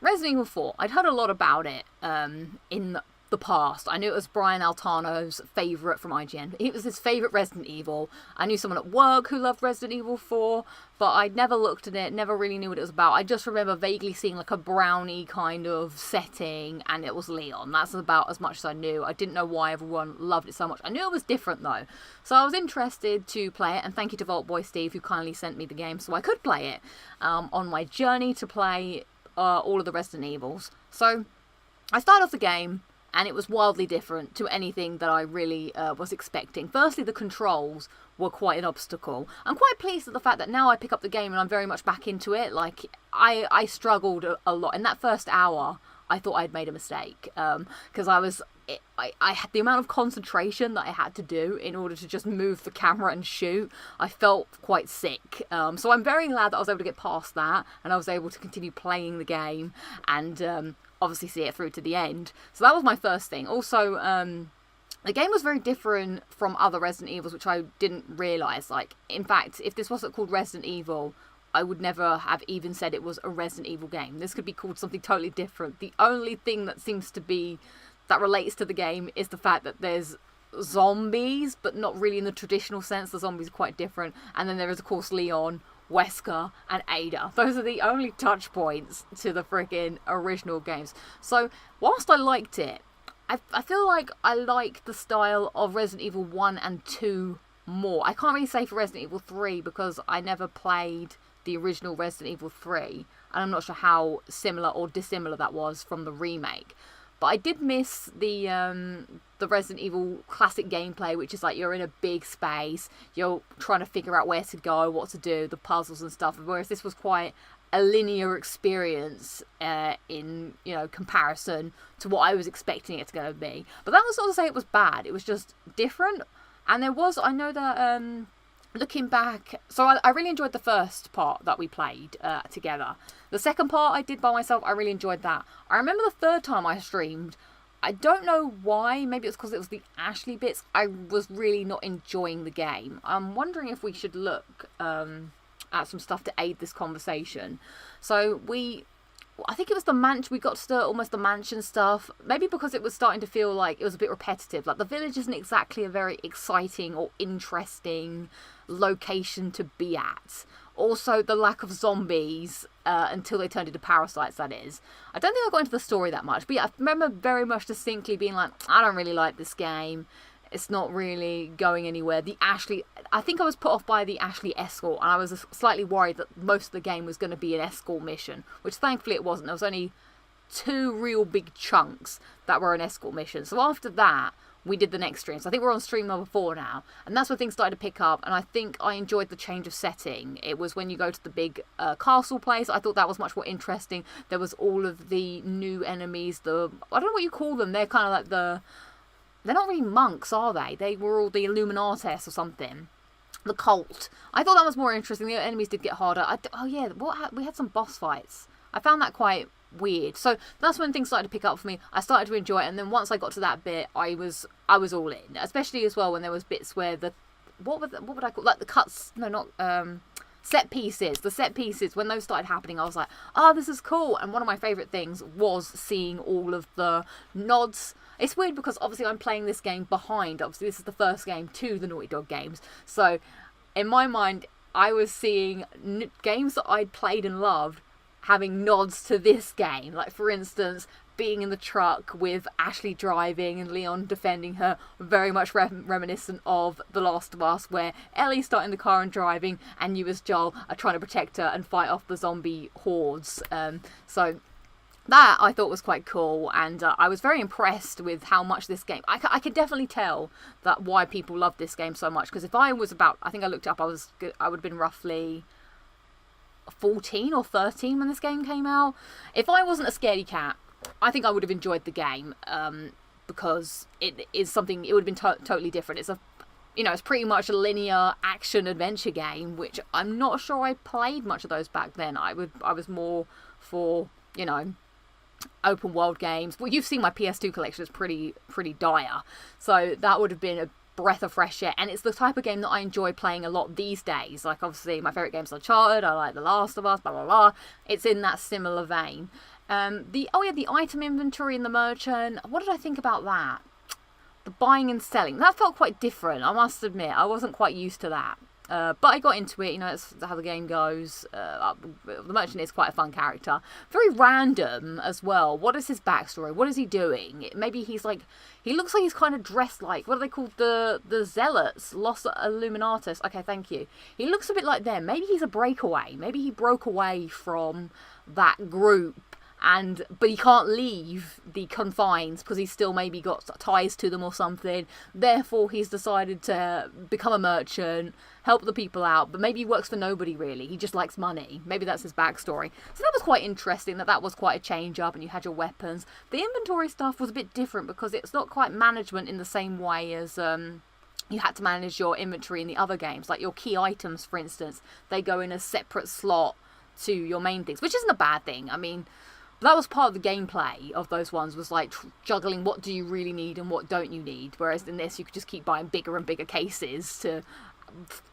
Resident Evil 4, I'd heard a lot about it in the past. I knew it was Brian Altano's favourite from IGN. It was his favourite Resident Evil. I knew someone at work who loved Resident Evil 4, but I'd never looked at it, never really knew what it was about. I just remember vaguely seeing like a brownie kind of setting, and it was Leon. That's about as much as I knew. I didn't know why everyone loved it so much. I knew it was different though. So I was interested to play it, and thank you to Vault Boy Steve who kindly sent me the game so I could play it on my journey to play all of the Resident Evils. So I started off the game, and it was wildly different to anything that I really was expecting. Firstly, the controls were quite an obstacle. I'm quite pleased at the fact that now I pick up the game and I'm very much back into it. Like, I struggled a lot. In that first hour, I thought I'd made a mistake. Because I had the amount of concentration that I had to do in order to just move the camera and shoot. I felt quite sick. So I'm very glad that I was able to get past that, and I was able to continue playing the game, and obviously see it through to the end. So that was my first thing. Also, the game was very different from other Resident Evils, which I didn't realise. Like, in fact, if this wasn't called Resident Evil, I would never have even said it was a Resident Evil game. This could be called something totally different. The only thing that seems to be, that relates to the game, is the fact that there's zombies, but not really in the traditional sense. The zombies are quite different. And then there is, of course, Leon, Wesker, and Ada. Those are the only touch points to the freaking original games. So, whilst I liked it, I feel like I like the style of Resident Evil 1 and 2 more. I can't really say for Resident Evil 3 because I never played the original Resident Evil 3, and I'm not sure how similar or dissimilar that was from the remake. But I did miss the Resident Evil classic gameplay, which is like you're in a big space, you're trying to figure out where to go, what to do, the puzzles and stuff. Whereas this was quite a linear experience in, you know, comparison to what I was expecting it to go to be. But that was not to say it was bad. It was just different. And there was, I know that looking back, so I really enjoyed the first part that we played together. The second part I did by myself, I really enjoyed that. I remember the third time I streamed, I don't know why, maybe it's because it was the Ashley bits, I was really not enjoying the game. I'm wondering if we should look at some stuff to aid this conversation. So I think it was the mansion, we got to almost the mansion stuff, maybe because it was starting to feel like it was a bit repetitive. Like, the village isn't exactly a very exciting or interesting location to be at. Also, the lack of zombies until they turned into parasites, that is. I don't think I got into the story that much, but yeah, I remember very much distinctly being like, I don't really like this game. It's not really going anywhere. I think I was put off by the Ashley escort, and I was slightly worried that most of the game was going to be an escort mission, which thankfully it wasn't. There was only 2 real big chunks that were an escort mission. So after that, we did the next stream. So I think we're on stream number 4 now, and that's where things started to pick up, and I think I enjoyed the change of setting. It was when you go to the big castle place. I thought that was much more interesting. There was all of the new enemies, I don't know what you call them. They're kind of like they're not really monks, are they? They were all the Illuminates or something. The cult. I thought that was more interesting. The enemies did get harder. We had some boss fights. I found that quite weird. So that's when things started to pick up for me. I started to enjoy it, and then once I got to that bit, I was all in. Especially as well when there was bits where what would I call, like the cuts? No, not set pieces. The set pieces, when those started happening, I was like, oh, this is cool. And one of my favourite things was seeing all of the nods. It's weird because obviously I'm playing this game behind. Obviously this is the first game to the Naughty Dog games. So in my mind, I was seeing games that I'd played and loved having nods to this game. Like, for instance, being in the truck with Ashley driving and Leon defending her, very much reminiscent of The Last of Us, where Ellie's starting the car and driving, and you as Joel are trying to protect her and fight off the zombie hordes. So that I thought was quite cool, and I was very impressed with how much this game, I could definitely tell that why people love this game so much, because if I was I think I looked up, I would have been roughly 14 or 13 when this game came out. If I wasn't a scaredy cat, I think I would have enjoyed the game, because it is something, it would have been totally different. It's pretty much a linear action adventure game, which I'm not sure I played much of those back then. I was more for, open world games. Well, you've seen my PS2 collection is pretty dire, so that would have been a breath of fresh air, and it's the type of game that I enjoy playing a lot these days. Like, obviously my favourite games are Uncharted, I like The Last of Us, blah blah blah. It's in that similar vein. The item inventory in the merchant. What did I think about that? The buying and selling. That felt quite different, I must admit. I wasn't quite used to that. But I got into it, that's how the game goes. The merchant is quite a fun character. Very random as well. What is his backstory? What is he doing? Maybe he's like... He looks like he's kind of dressed like... What are they called? The Zealots. Los Illuminatus. Okay, thank you. He looks a bit like them. Maybe he's a breakaway. Maybe he broke away from that group. But he can't leave the confines because he's still maybe got ties to them or something. Therefore, he's decided to become a merchant, help the people out, but maybe he works for nobody really. He just likes money. Maybe that's his backstory. So that was quite interesting, that was quite a change up, and you had your weapons. The inventory stuff was a bit different because it's not quite management in the same way as... you had to manage your inventory in the other games. Like your key items, for instance, they go in a separate slot to your main things, which isn't a bad thing. I mean... That was part of the gameplay of those ones, was like juggling what do you really need and what don't you need. Whereas in this, you could just keep buying bigger and bigger cases to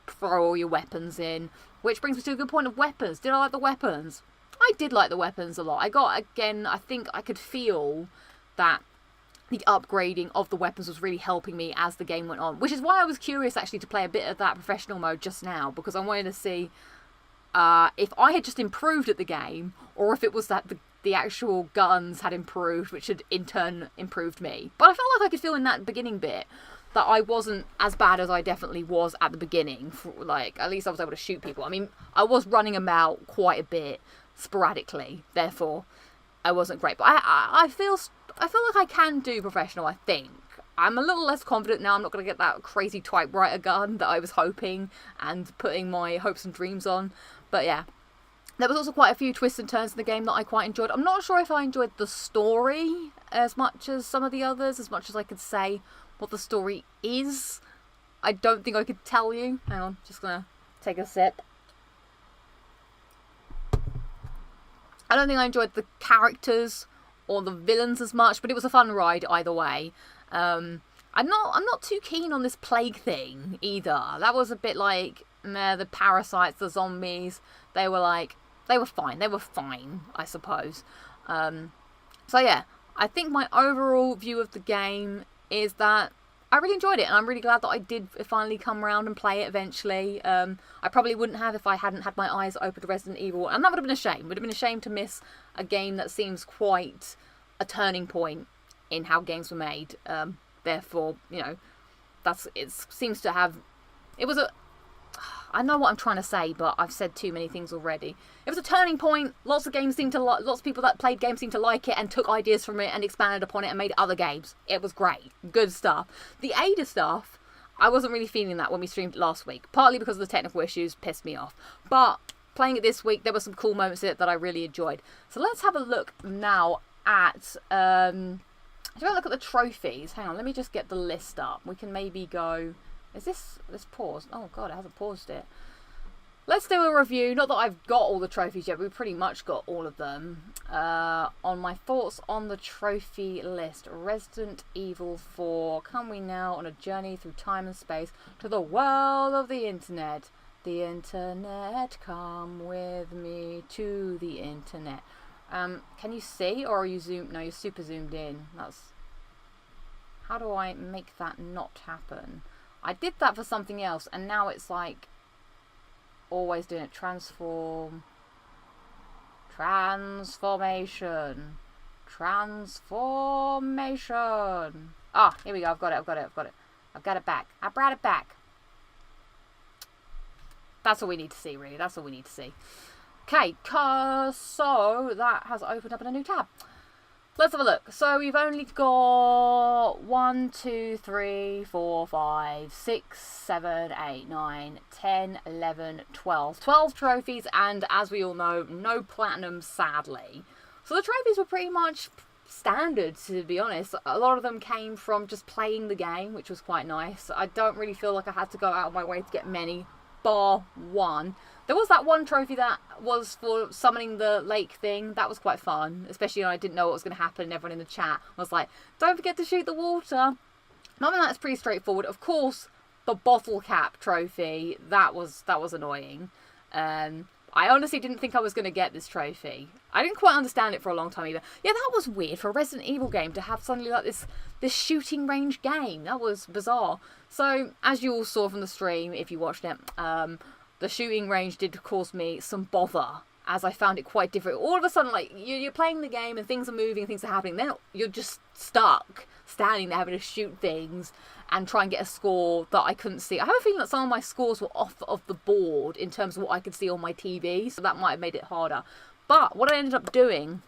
throw all your weapons in. Which brings me to a good point of weapons. Did I like the weapons? I did like the weapons a lot. I think I could feel that the upgrading of the weapons was really helping me as the game went on. Which is why I was curious actually to play a bit of that professional mode just now. Because I wanted to see if I had just improved at the game, or if it was that the actual guns had improved, which had in turn improved me. But I felt like I could feel in that beginning bit that I wasn't as bad as I definitely was at the beginning. At least I was able to shoot people. I mean, I was running about quite a bit sporadically, therefore I wasn't great. But I feel like I can do professional, I think. I'm a little less confident now. I'm not going to get that crazy typewriter gun that I was hoping and putting my hopes and dreams on. But yeah. There was also quite a few twists and turns in the game that I quite enjoyed. I'm not sure if I enjoyed the story as much as some of the others, as much as I could say what the story is. I don't think I could tell you. Hang on, just gonna take a sip. I don't think I enjoyed the characters or the villains as much, but it was a fun ride either way. I'm not too keen on this plague thing either. That was a bit like the parasites, the zombies. They were fine. They were fine, I suppose. So yeah, I think my overall view of the game is that I really enjoyed it, and I'm really glad that I did finally come around and play it eventually. I probably wouldn't have if I hadn't had my eyes open to Resident Evil, and that would have been a shame. It would have been a shame to miss a game that seems quite a turning point in how games were made. Therefore, it seems to have... It was a... I know what I'm trying to say, but I've said too many things already. It was a turning point. Lots of people that played games seemed to like it and took ideas from it and expanded upon it and made other games. It was great. Good stuff. The Ada stuff, I wasn't really feeling that when we streamed it last week. Partly because of the technical issues pissed me off. But playing it this week, there were some cool moments in it that I really enjoyed. So let's have a look now at... if you look at the trophies, hang on, let me just get the list up. We can maybe go... Is this paused? Oh god, it hasn't paused it. Let's do a review. Not that I've got all the trophies yet, we've pretty much got all of them. On my thoughts on the trophy list. Resident Evil 4. Come we now on a journey through time and space to the world of the internet. The internet, come with me to the internet. Can you see, or are you zoomed? No, you're super zoomed in. How do I make that not happen? I did that for something else, and now it's like always doing it. Transformation. Ah, here we go. I've got it back. I brought it back. That's all we need to see, really. That's all we need to see. Okay, so that has opened up in a new tab. Let's have a look. So we've only got 1, 2, 3, 4, 5, 6, 7, 8, 9, 10, 11, 12. 12 trophies, and as we all know, no platinum, sadly. So the trophies were pretty much standard, to be honest. A lot of them came from just playing the game, which was quite nice. I don't really feel like I had to go out of my way to get many, bar one. There was that one trophy that was for summoning the lake thing. That was quite fun, especially when I didn't know what was going to happen, and everyone in the chat was like, don't forget to shoot the water. I mean, that's pretty straightforward. Of course, the bottle cap trophy, that was annoying. I I honestly didn't think I was going to get this trophy. I didn't quite understand it for a long time either. Yeah, that was weird for a Resident Evil game to have suddenly like this shooting range game. That was bizarre. So, as you all saw from the stream, if you watched it, the shooting range did cause me some bother, as I found it quite different. All of a sudden, like, you're playing the game and things are moving, things are happening, then you're just stuck, standing there having to shoot things and try and get a score that I couldn't see. I have a feeling that some of my scores were off of the board in terms of what I could see on my TV, so that might have made it harder. But what I ended up doing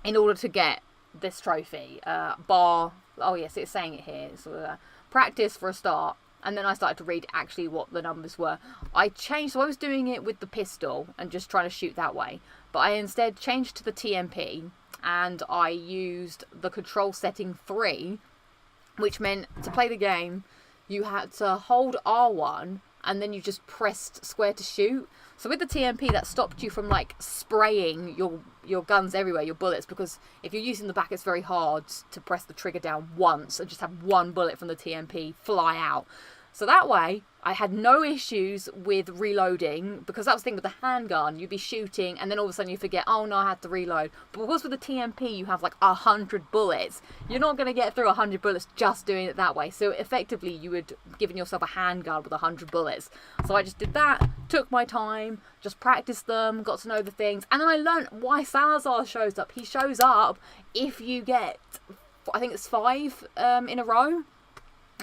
in order to get this trophy, oh yes, it's saying it here, so practice for a start, and then I started to read actually what the numbers were. I was doing it with the pistol and just trying to shoot that way, but I instead changed to the TMP, and I used the control setting 3, which meant to play the game, you had to hold R1 and then you just pressed square to shoot. So with the TMP, that stopped you from like spraying your guns everywhere, your bullets, because if you're using the back, it's very hard to press the trigger down once and just have one bullet from the TMP fly out. So that way, I had no issues with reloading, because that was the thing with the handgun. You'd be shooting, and then all of a sudden you forget, oh no, I had to reload. But because with the TMP, you have like 100 bullets. You're not going to get through 100 bullets just doing it that way. So effectively, you would giving yourself a handgun with 100 bullets. So I just did that, took my time, just practiced them, got to know the things. And then I learned why Salazar shows up. He shows up if you get, I think it's 5 in a row.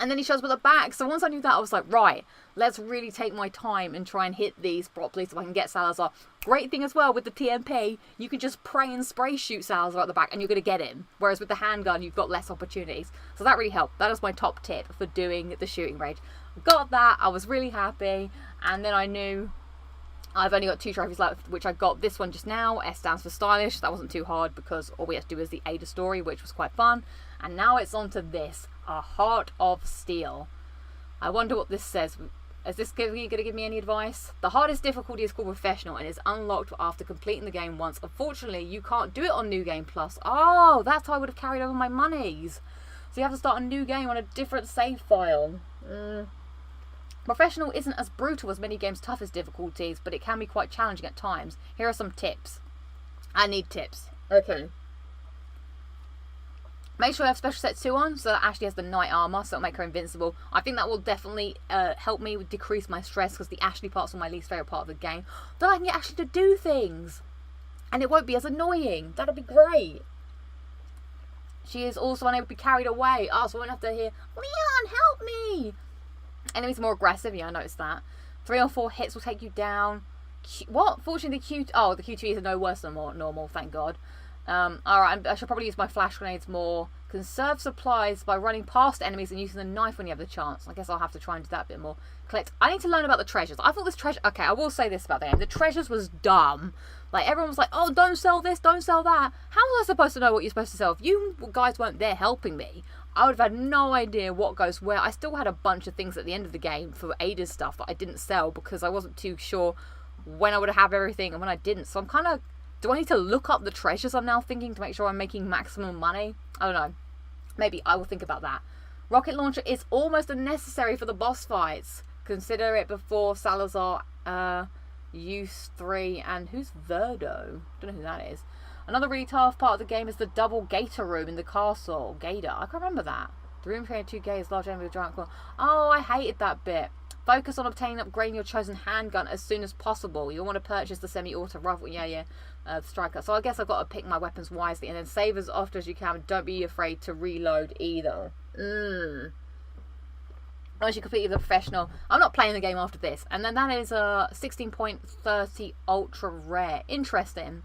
And then he shows up at the back. So once I knew that, I was like, right, let's really take my time and try and hit these properly so I can get Salazar. Great thing as well with the TMP, you can just pray and spray shoot Salazar at the back and you're going to get him. Whereas with the handgun, you've got less opportunities. So that really helped. That is my top tip for doing the shooting range. Got that. I was really happy. And then I knew I've only got 2 trophies left, which I got this one just now. S stands for stylish. That wasn't too hard because all we had to do was the Ada story, which was quite fun. And now it's on to this. A Heart of Steel. I wonder what this says. Is this going to give me any advice? The hardest difficulty is called Professional and is unlocked after completing the game once. Unfortunately, you can't do it on New Game Plus. Oh, that's how I would have carried over my monies. So you have to start a new game on a different save file. Professional isn't as brutal as many games' toughest difficulties, but it can be quite challenging at times. Here are some tips. I need tips. Okay. Make sure you have special set 2 on, so that Ashley has the knight armor, so it'll make her invincible. I think that will definitely help me decrease my stress, because the Ashley part's my least favourite part of the game. Then I can get Ashley to do things, and it won't be as annoying. That'll be great. She is also unable to be carried away. Oh, so I won't have to hear, Leon, help me! Enemies are more aggressive, yeah, I noticed that. 3 or 4 hits will take you down. What? Fortunately, the QTEs are no worse than normal, thank God. Alright, I should probably use my flash grenades more. Conserve supplies by running past enemies and using the knife when you have the chance. I guess I'll have to try and do that a bit more. Collect. I need to learn about the treasures. I thought this treasure... Okay, I will say this about the game. The treasures was dumb. Like, everyone was like, oh, don't sell this, don't sell that. How was I supposed to know what you're supposed to sell? If you guys weren't there helping me, I would have had no idea what goes where. I still had a bunch of things at the end of the game for Ada's stuff that I didn't sell because I wasn't too sure when I would have everything and when I didn't. So I'm kind of... Do I need to look up the treasures, I'm now thinking, to make sure I'm making maximum money? I don't know. Maybe I will think about that. Rocket launcher is almost unnecessary for the boss fights. Consider it before Salazar, use 3, and who's Verdo? Don't know who that is. Another really tough part of the game is the double gator room in the castle. Gator, I can't remember that. The room carrying 2 gators, large enemy with giant claw. Oh, I hated that bit. Focus on obtaining and upgrading your chosen handgun as soon as possible. You'll want to purchase the semi-auto rifle. Yeah. The striker. So I guess I've got to pick my weapons wisely and then save as often as you can. Don't be afraid to reload either. Once you complete the Professional, I'm not playing the game after this. And then that is a 16.30 ultra rare. Interesting.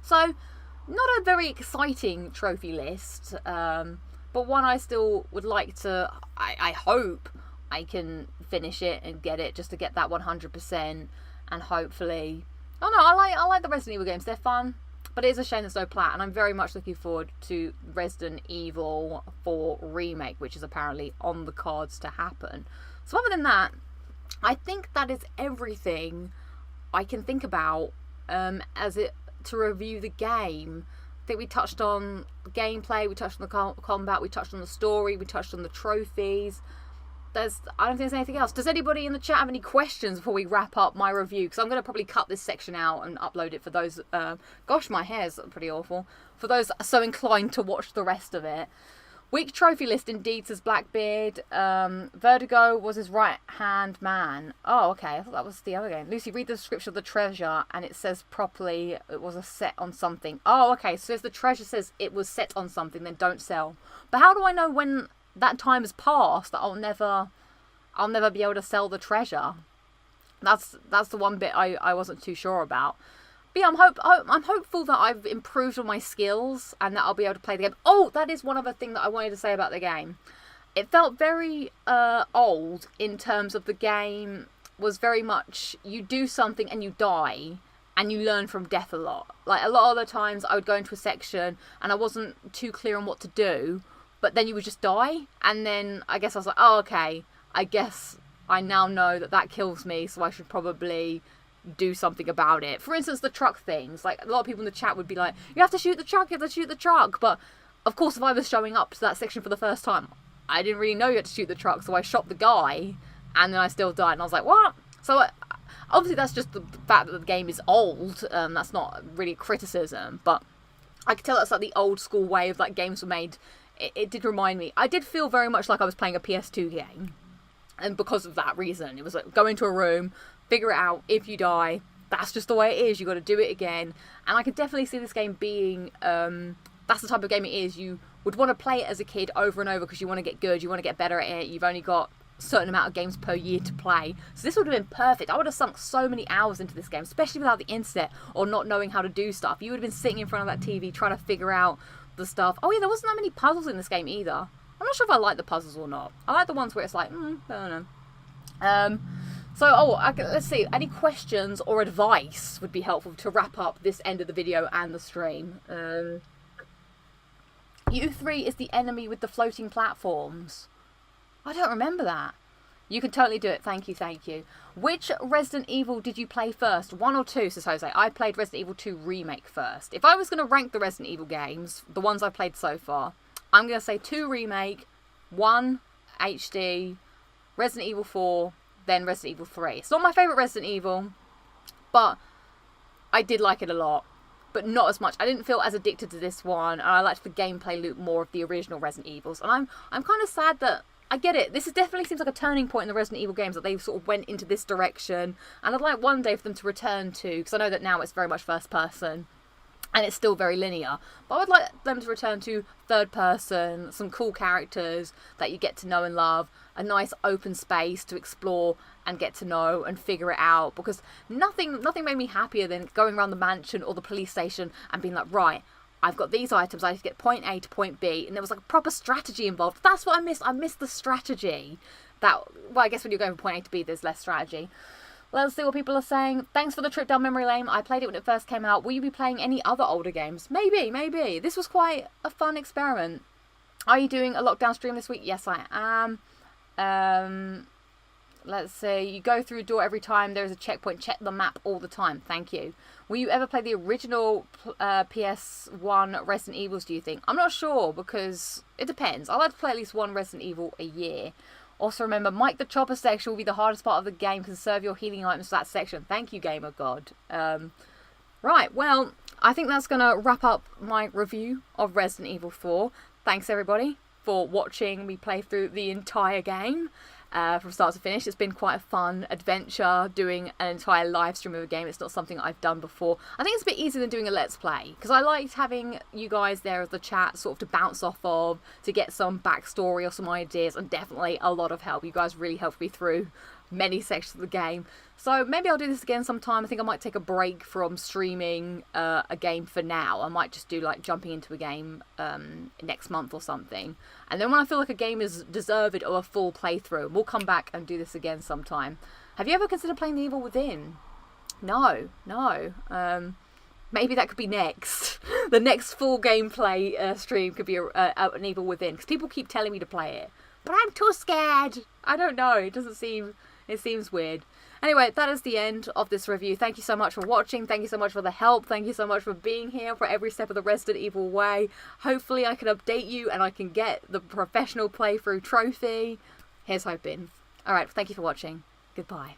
So, not a very exciting trophy list, but one I still would like to. I hope I can finish it and get it just to get that 100%, and hopefully. Oh no, I like the Resident Evil games. They're fun, but it is a shame there's no Plat, and I'm very much looking forward to Resident Evil 4 Remake, which is apparently on the cards to happen. So other than that, I think that is everything I can think about to review the game. I think we touched on the gameplay, we touched on the combat, we touched on the story, we touched on the trophies. I don't think there's anything else. Does anybody in the chat have any questions before we wrap up my review? Because I'm going to probably cut this section out and upload it for those... gosh, my hair's pretty awful. For those so inclined to watch the rest of it. Weak trophy list indeed, says Blackbeard. Vertigo was his right-hand man. Oh, okay. I thought that was the other game. Lucy, read the description of the treasure, and it says properly it was a set on something. Oh, okay. So if the treasure says it was set on something, then don't sell. But how do I know when that time has passed that I'll never be able to sell the treasure? That's the one bit I wasn't too sure about. But yeah, I'm hopeful that I've improved on my skills and that I'll be able to play the game. Oh, that is one other thing that I wanted to say about the game. It felt very old in terms of the game was very much you do something and you die and you learn from death a lot. Like a lot of the times I would go into a section and I wasn't too clear on what to do, but then you would just die. And then I guess I was like, oh, okay, I guess I now know that kills me, so I should probably do something about it. For instance, the truck things. Like, a lot of people in the chat would be like, you have to shoot the truck, you have to shoot the truck. But, of course, if I was showing up to that section for the first time, I didn't really know you had to shoot the truck, so I shot the guy, and then I still died. And I was like, what? So, obviously, that's just the fact that the game is old. That's not really a criticism, but I could tell that's like the old school way of, like, games were made. It did remind me. I did feel very much like I was playing a PS2 game. And because of that reason, it was like, go into a room, figure it out. If you die, that's just the way it is. You got to do it again. And I could definitely see this game being that's the type of game it is. You would want to play it as a kid over and over because you want to get good, you want to get better at it. You've only got a certain amount of games per year to play, so this would have been perfect. I would have sunk so many hours into this game, especially without the internet or not knowing how to do stuff. You would have been sitting in front of that TV trying to figure out the stuff. Oh yeah, there wasn't that many puzzles in this game either. I'm not sure if I like the puzzles or not. I like the ones where it's like, I don't know. So, let's see. Any questions or advice would be helpful to wrap up this end of the video and the stream. U3 is the enemy with the floating platforms. I don't remember that. You can totally do it. Thank you, thank you. Which Resident Evil did you play first? 1 or 2, says Jose. I played Resident Evil 2 Remake first. If I was going to rank the Resident Evil games, the ones I've played so far, I'm going to say 2 Remake, 1 HD, Resident Evil 4, then Resident Evil 3. It's not my favourite Resident Evil, but I did like it a lot. But not as much. I didn't feel as addicted to this one, and I liked the gameplay loop more of the original Resident Evils. And I'm kind of sad that I get it. This definitely seems like a turning point in the Resident Evil games, that they sort of went into this direction. And I'd like one day for them to return to, because I know that now it's very much first person, and it's still very linear. But I would like them to return to third person, some cool characters that you get to know and love, a nice open space to explore and get to know and figure it out. Because nothing made me happier than going around the mansion or the police station and being like, right, I've got these items, I need to get point A to point B, and there was like a proper strategy involved. That's what I missed. I missed the strategy. Well, I guess when you're going from point A to B, there's less strategy. Let's see what people are saying. Thanks for the trip down memory lane. I played it when it first came out. Will you be playing any other older games? Maybe. This was quite a fun experiment. Are you doing a lockdown stream this week? Yes, I am. Let's see. You go through a door every time there is a checkpoint. Check the map all the time. Thank you. Will you ever play the original PS1 Resident Evils, do you think? I'm not sure, because it depends. I like to play at least one Resident Evil a year. Also remember, Mike the Chopper section will be the hardest part of the game. Conserve your healing items for that section. Thank you, Gamer God. Right, well, I think that's going to wrap up my review of Resident Evil 4. Thanks, everybody, for watching me play through the entire game. From start to finish. It's been quite a fun adventure doing an entire live stream of a game. It's not something I've done before. I think it's a bit easier than doing a Let's Play, because I liked having you guys there as the chat sort of to bounce off of, to get some backstory or some ideas, and definitely a lot of help. You guys really helped me through many sections of the game. So maybe I'll do this again sometime. I think I might take a break from streaming a game for now. I might just do like jumping into a game next month or something. And then when I feel like a game is deserved of a full playthrough, we'll come back and do this again sometime. Have you ever considered playing The Evil Within? No. Maybe that could be next. The next full gameplay stream could be an Evil Within, because people keep telling me to play it. But I'm too scared. I don't know. It seems weird. Anyway, that is the end of this review. Thank you so much for watching. Thank you so much for the help. Thank you so much for being here for every step of the Resident Evil way. Hopefully I can update you and I can get the professional playthrough trophy. Here's hoping. Alright, thank you for watching. Goodbye.